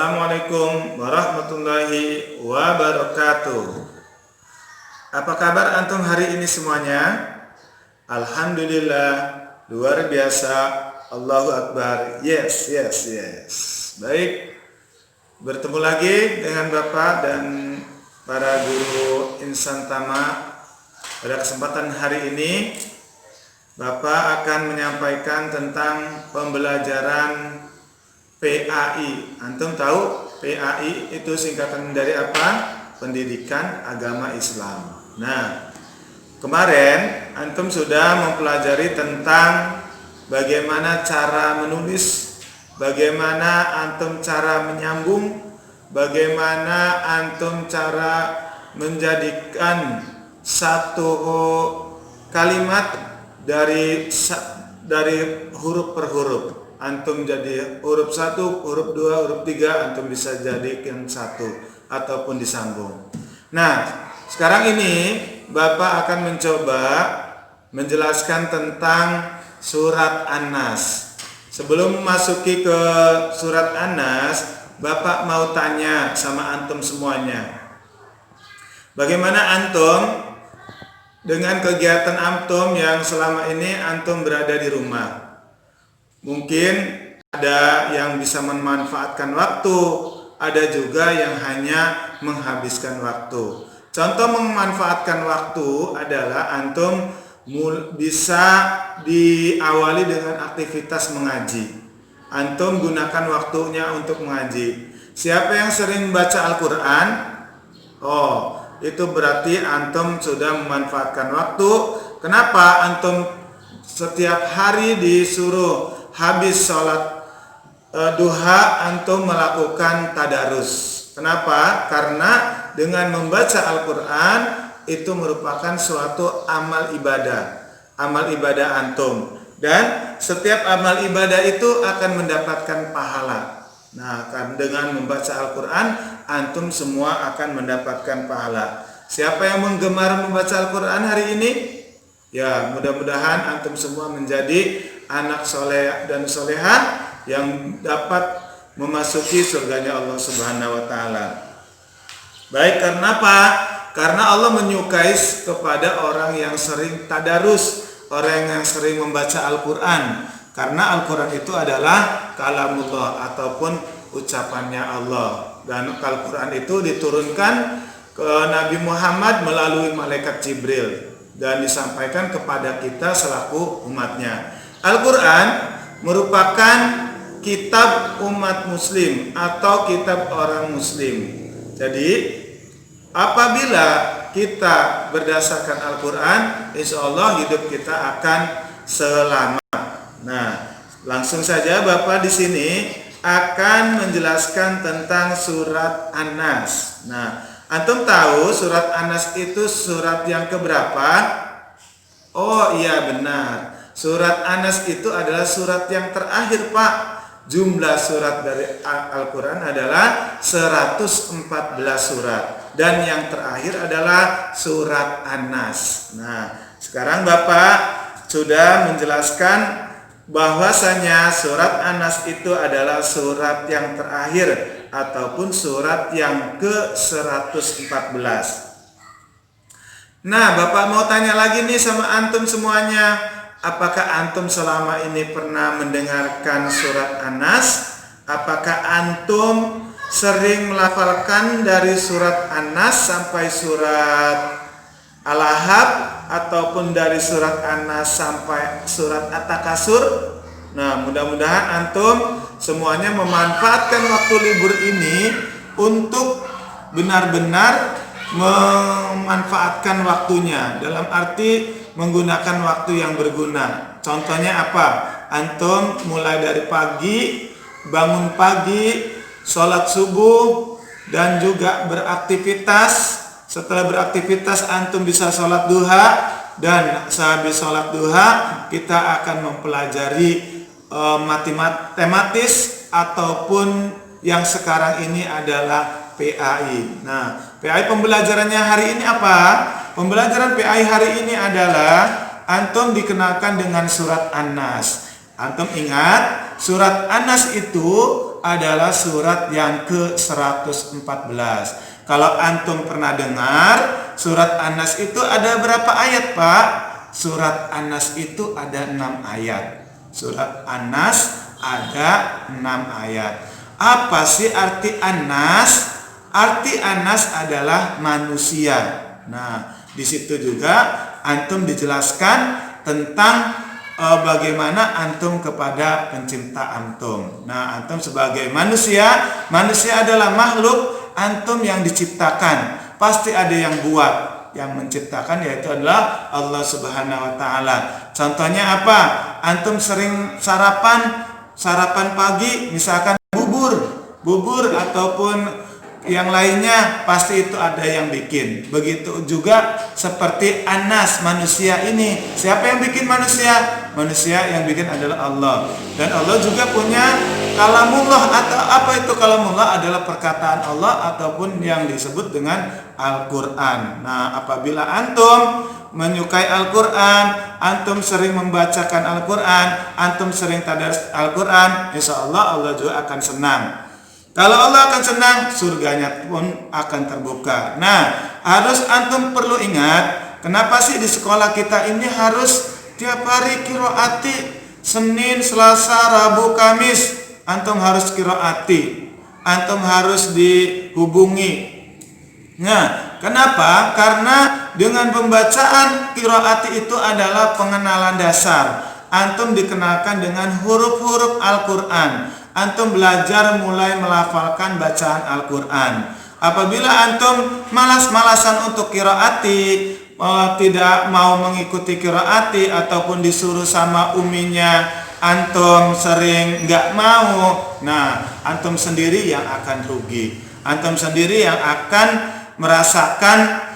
Assalamualaikum warahmatullahi wabarakatuh. Apa kabar antum hari ini semuanya? Alhamdulillah, luar biasa. Allahu Akbar. Yes. Baik, bertemu lagi dengan Bapak dan para guru Insan Tama. Pada kesempatan hari ini Bapak akan menyampaikan tentang pembelajaran PAI. Antum tahu PAI itu singkatan dari apa? Pendidikan Agama Islam. Nah, kemarin antum sudah mempelajari tentang bagaimana cara menulis, bagaimana antum cara menyambung, bagaimana antum cara menjadikan satu kalimat dari huruf per huruf. Antum jadi huruf 1, huruf 2, huruf 3, antum bisa jadikan satu ataupun disambung. Nah, sekarang ini Bapak akan mencoba menjelaskan tentang surat An-Nas. Sebelum memasuki ke surat An-Nas, Bapak mau tanya sama antum semuanya. Bagaimana antum dengan kegiatan antum yang selama ini antum berada di rumah? Mungkin ada yang bisa memanfaatkan waktu, ada juga yang hanya menghabiskan waktu. Contoh memanfaatkan waktu adalah antum bisa diawali dengan aktivitas mengaji. Antum gunakan waktunya untuk mengaji. Siapa yang sering baca Al-Quran? Oh, itu berarti antum sudah memanfaatkan waktu. Kenapa antum setiap hari disuruh habis sholat duha antum melakukan tadarus? Kenapa? Karena dengan membaca Al-Quran itu merupakan suatu amal ibadah antum, dan setiap amal ibadah itu akan mendapatkan pahala. Nah, dengan membaca Al-Quran antum semua akan mendapatkan pahala. Siapa yang menggemar membaca Al-Quran hari ini? Ya, mudah-mudahan antum semua menjadi anak soleh dan solehah yang dapat memasuki surganya Allah Subhanahu wa Ta'ala. Baik, karena apa? Karena Allah menyukai kepada orang yang sering tadarus, orang yang sering membaca Al-Quran. Karena Al-Quran itu adalah kalamullah ataupun ucapannya Allah. Dan Al-Quran itu diturunkan ke Nabi Muhammad melalui malaikat Jibril dan disampaikan kepada kita selaku umatnya. Al-Quran merupakan kitab umat muslim atau kitab orang muslim. Jadi apabila kita berdasarkan Al-Quran, insya Allah hidup kita akan selamat. Nah, langsung saja Bapak di sini akan menjelaskan tentang surat An-Nas. Nah, antum tahu surat An-Nas itu surat yang keberapa? Oh iya, benar. Surat An-Nas itu adalah surat yang terakhir, Pak. Jumlah surat dari Al-Quran adalah 114 surat. Dan yang terakhir adalah surat An-Nas. Nah, sekarang Bapak sudah menjelaskan bahwasanya surat An-Nas itu adalah surat yang terakhir ataupun surat yang ke-114. Nah, Bapak mau tanya lagi nih sama antum semuanya. Apakah antum selama ini pernah mendengarkan surat An-Nas? Apakah antum sering melafalkan dari surat An-Nas sampai surat Al-Ahzab ataupun dari surat An-Nas sampai surat At-Takasur? Nah, mudah-mudahan antum semuanya memanfaatkan waktu libur ini untuk benar-benar memanfaatkan waktunya, dalam arti menggunakan waktu yang berguna. Contohnya apa? Antum mulai dari pagi, bangun pagi, sholat subuh, dan juga beraktivitas. Setelah beraktivitas antum bisa sholat duha, dan sehabis sholat duha kita akan mempelajari matematis ataupun yang sekarang ini adalah PAI. Nah, PAI pembelajarannya hari ini apa? Pembelajaran PAI hari ini adalah antum dikenalkan dengan surat An-Nas. Antum ingat, surat An-Nas itu adalah surat yang ke-114. Kalau antum pernah dengar, surat An-Nas itu ada berapa ayat, Pak? Surat An-Nas itu ada 6 ayat. Surat An-Nas ada 6 ayat. Apa sih arti An-Nas? Arti An-Nas adalah manusia. Nah, di situ juga antum dijelaskan tentang bagaimana antum kepada pencipta antum. Nah, antum sebagai manusia adalah makhluk antum yang diciptakan. Pasti ada yang buat, yang menciptakan yaitu adalah Allah Subhanahu wa taala. Contohnya apa? Antum sering sarapan pagi, misalkan bubur ataupun yang lainnya, pasti itu ada yang bikin. Begitu juga seperti An-Nas, manusia ini. Siapa yang bikin manusia? Manusia yang bikin adalah Allah. Dan Allah juga punya kalamullah. Atau apa itu kalamullah? Adalah perkataan Allah ataupun yang disebut dengan Al-Quran. Nah, apabila antum menyukai Al-Quran, antum sering membacakan Al-Quran, antum sering tadarus Al-Quran, insya Allah Allah juga akan senang. Kalau Allah akan senang, surganya pun akan terbuka. Nah, harus antum perlu ingat, kenapa sih di sekolah kita ini harus tiap hari qiraati, Senin, Selasa, Rabu, Kamis, antum harus qiraati, antum harus dihubungi. Nah, kenapa? Karena dengan pembacaan qiraati itu adalah pengenalan dasar. Antum dikenalkan dengan huruf-huruf Al-Quran. Antum belajar mulai melafalkan bacaan Al-Quran. Apabila antum malas-malasan untuk qiraati, tidak mau mengikuti qiraati ataupun disuruh sama uminya, antum sering nggak mau, nah antum sendiri yang akan rugi. Antum sendiri yang akan merasakan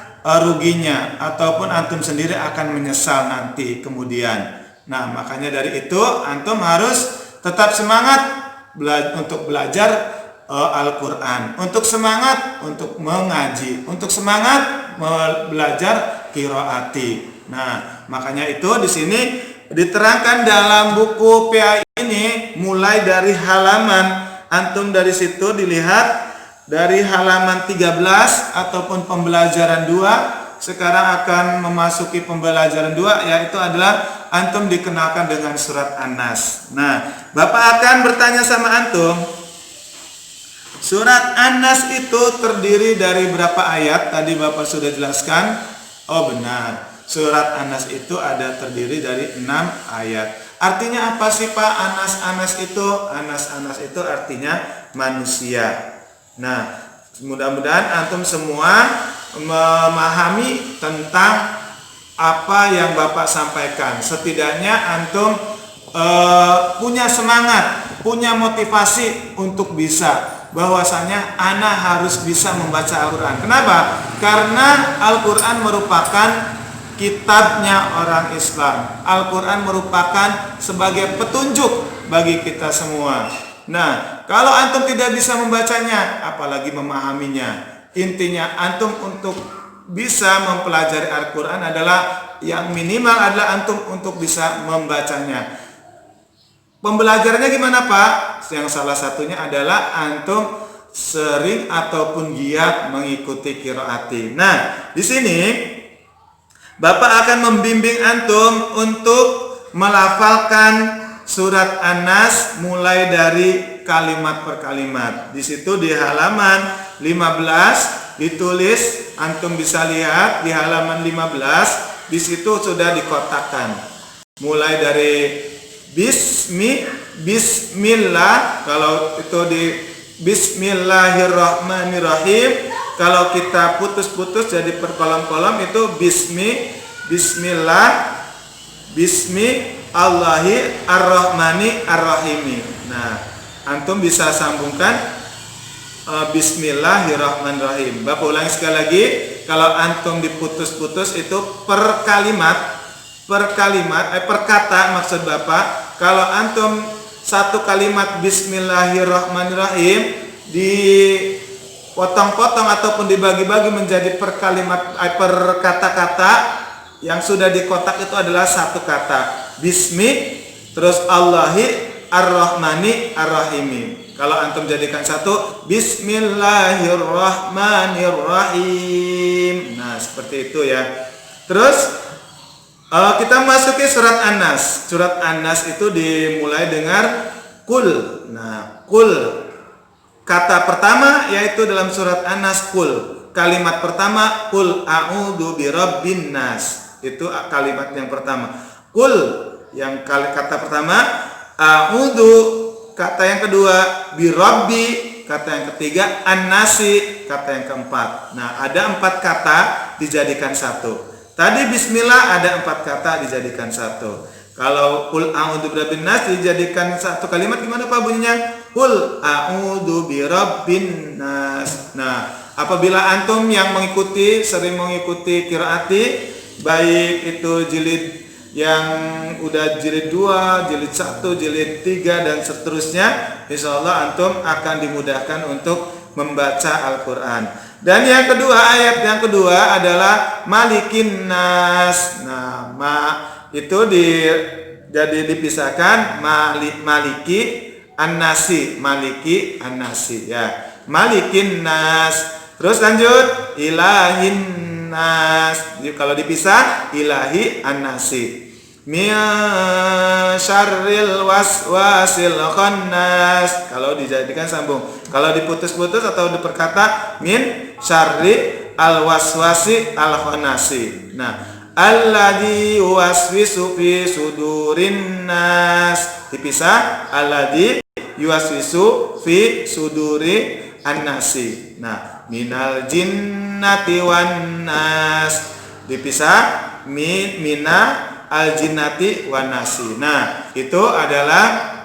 ruginya, ataupun antum sendiri akan menyesal nanti kemudian. Nah, makanya dari itu antum harus tetap semangat untuk belajar Al-Quran, untuk semangat untuk mengaji, untuk semangat belajar qiraati. Nah, makanya itu di sini diterangkan dalam buku PA ini mulai dari halaman, antum dari situ dilihat dari halaman 13 ataupun pembelajaran 2. Sekarang akan memasuki pembelajaran 2, yaitu adalah antum dikenalkan dengan surat An-Nas. Nah, Bapak akan bertanya sama antum, surat An-Nas itu terdiri dari berapa ayat? Tadi Bapak sudah jelaskan. Oh benar, surat An-Nas itu ada terdiri dari 6 ayat. Artinya apa sih Pak Anas itu? Anas itu artinya manusia. Nah, mudah-mudahan antum semua memahami tentang apa yang Bapak sampaikan. Setidaknya antum punya semangat, punya motivasi untuk bisa bahwasanya ana harus bisa membaca Al-Quran. Kenapa? Karena Al-Quran merupakan kitabnya orang Islam. Al-Quran merupakan sebagai petunjuk bagi kita semua. Nah, kalau antum tidak bisa membacanya, apalagi memahaminya. Intinya antum untuk bisa mempelajari Al-Quran adalah yang minimal adalah antum untuk bisa membacanya. Pembelajarannya gimana Pak? Yang salah satunya adalah antum sering ataupun giat mengikuti qiraati. Nah, di sini Bapak akan membimbing antum untuk melafalkan surat An-Nas mulai dari kalimat per kalimat. Di situ di halaman 15 ditulis, antum bisa lihat di halaman 15, di situ sudah dikotakkan. Mulai dari bismillah, kalau itu di bismillahirrahmanirrahim, kalau kita putus-putus jadi per kolom-kolom itu bismillah, Allahi ar-Rahmani ar-Rahimi. Nah, antum bisa sambungkan bismillahirrahmanirrahim. Bapak ulangi sekali lagi, kalau antum diputus-putus itu per kalimat, per kata maksud Bapak. Kalau antum satu kalimat bismillahirrahmanirrahim dipotong-potong ataupun dibagi-bagi menjadi per kalimat, per kata-kata yang sudah dikotak itu adalah satu kata. Bismi terus Allahi ar-Rahmani ar-Rahimi. Kalau antum jadikan satu, Bismillahirrahmanirrahim. Nah, seperti itu ya. Terus kita masuki surat An-Nas. Surat An-Nas itu dimulai dengan kul. Nah, kul. Kata pertama yaitu dalam surat An-Nas kul. Kalimat pertama kul a'udzu birabbin nas. Itu kalimat yang pertama. Kul yang kata pertama, a'udzu kata yang kedua, birabbi kata yang ketiga, an-nasi kata yang keempat. Nah, ada 4 kata dijadikan satu. Tadi bismillah ada 4 kata dijadikan satu. Kalau qul a'udzu birabbin nas dijadikan satu kalimat gimana Pak bunyinya? Qul a'udzu birabbin nas. Nah, apabila antum yang sering mengikuti qiraati, baik itu jilid yang udah jilid 2, jilid 1, jilid 3 dan seterusnya, insyaallah antum akan dimudahkan untuk membaca Al-Qur'an. Dan yang kedua, ayat yang kedua adalah Malikin Nas. Nah, itu jadi dipisahkan Maliki An-Nasi, Maliki An-Nasi ya. Malikin Nas. Terus lanjut Ilahin Nas. Jadi kalau dipisah Ilahi An-Nasi. Min syarril waswasil khannas. Kalau dijadikan sambung. Kalau diputus-putus atau diperkata min syarri al-waswasi al-khannasi. Nah, alladzi yuwaswisu fi sudurin nas. Dipisah alladzi yuwaswisu fi suduri an-nasi. Nah, minal jinnati wan nas. Dipisah mina al-jinnati wan nasi. Nah, itu adalah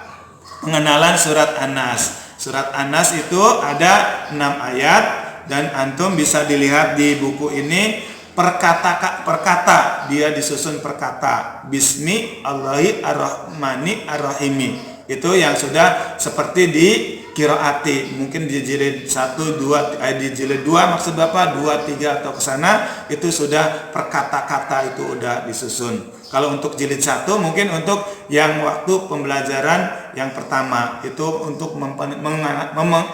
pengenalan surat An-Nas. Surat An-Nas itu ada 6 ayat dan antum bisa dilihat di buku ini per kata dia disusun per kata. Bismi Allahi ar-Rahmani ar-Rahimi. Itu yang sudah seperti di qiraati. Mungkin di jilid 1, 2, di jilid 2 maksud Bapak 2, 3 atau ke sana itu sudah per kata-kata itu udah disusun. Kalau untuk jilid 1 mungkin untuk yang waktu pembelajaran yang pertama itu untuk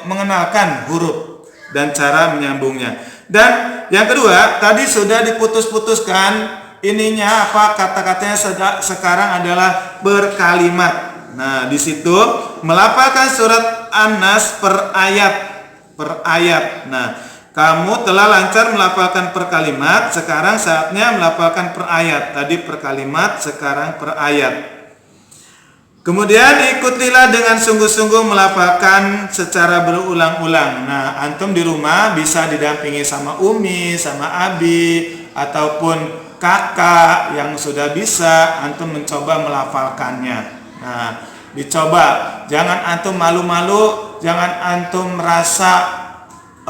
mengenalkan huruf dan cara menyambungnya. Dan yang kedua tadi sudah diputus-putuskan ininya apa kata-katanya sekarang adalah berkalimat. Nah, di situ melafalkan surat An-Nas per ayat. Nah, kamu telah lancar melafalkan per kalimat, sekarang saatnya melafalkan per ayat. Tadi per kalimat, sekarang per ayat. Kemudian ikutilah dengan sungguh-sungguh melafalkan secara berulang-ulang. Nah, antum di rumah bisa didampingi sama Umi, sama Abi, ataupun kakak yang sudah bisa, antum mencoba melafalkannya. Nah, dicoba. Jangan antum malu-malu, jangan antum merasa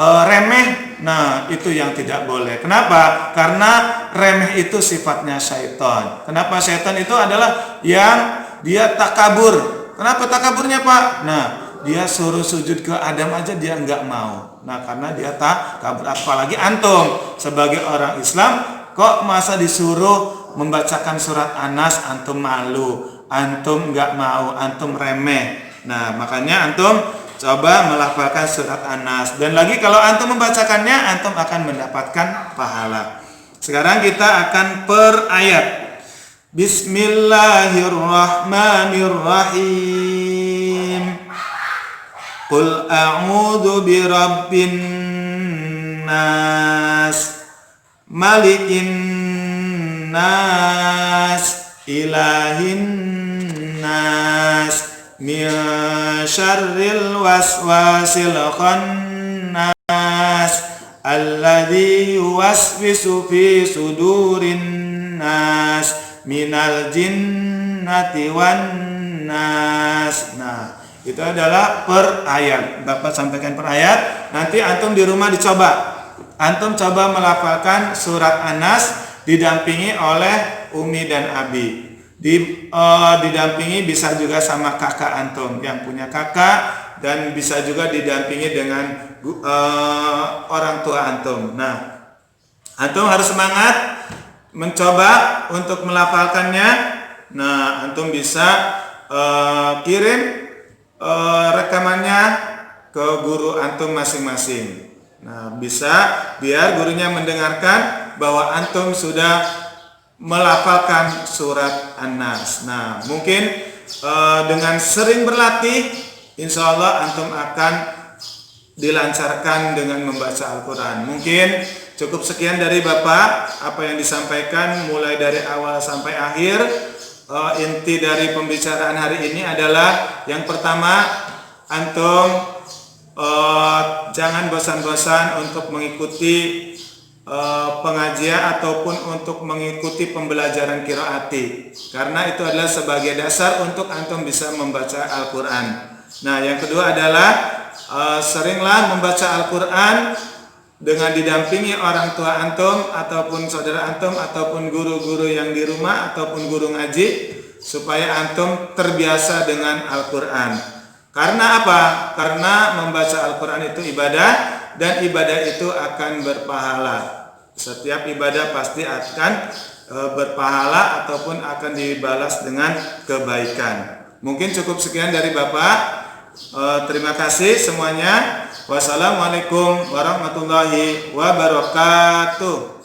remeh. Nah, itu yang tidak boleh. Kenapa? Karena remeh itu sifatnya syaitan. Kenapa syaitan itu adalah yang dia takabur. Kenapa takaburnya Pak? Nah, dia suruh sujud ke Adam aja dia enggak mau. Nah, karena dia takabur. Apalagi antum sebagai orang Islam kok masa disuruh membacakan surat An-Nas antum malu, antum enggak mau, antum remeh. Nah, makanya antum coba melafalkan surat An-Nas. Dan lagi kalau antum membacakannya, antum akan mendapatkan pahala. Sekarang kita akan per ayat. Bismillahirrahmanirrahim. Qul a'udzu birabbin nas, malikin nas, ilahin nas, min syarril waswasil khannas, alladzi yuwaswisu fi sudurin nas, minal jinnati wan nas. Nah, itu adalah per ayat. Bapak sampaikan per ayat. Nanti antum di rumah dicoba. Antum coba melafalkan surat An-Nas didampingi oleh Umi dan Abi. Didampingi bisa juga sama kakak antum yang punya kakak, dan bisa juga didampingi dengan orang tua antum. Nah, antum harus semangat mencoba untuk melafalkannya. Nah, antum bisa kirim rekamannya ke guru antum masing-masing. Nah, bisa biar gurunya mendengarkan bahwa antum sudah melafalkan surat An-Nas. Nah, mungkin dengan sering berlatih, insya Allah antum akan dilancarkan dengan membaca Al-Quran. Mungkin cukup sekian dari Bapak, apa yang disampaikan mulai dari awal sampai akhir. Inti dari pembicaraan hari ini adalah yang pertama, antum jangan bosan-bosan untuk mengikuti pengajian ataupun untuk mengikuti pembelajaran qiraati, karena itu adalah sebagai dasar untuk antum bisa membaca Al-Quran. Nah, yang kedua adalah seringlah membaca Al-Quran dengan didampingi orang tua antum ataupun saudara antum ataupun guru-guru yang di rumah ataupun guru ngaji, supaya antum terbiasa dengan Al-Quran. Karena apa? Karena membaca Al-Quran itu ibadah, dan ibadah itu akan berpahala. Setiap ibadah pasti akan berpahala ataupun akan dibalas dengan kebaikan. Mungkin cukup sekian dari Bapak. Terima kasih semuanya. Wassalamualaikum warahmatullahi wabarakatuh.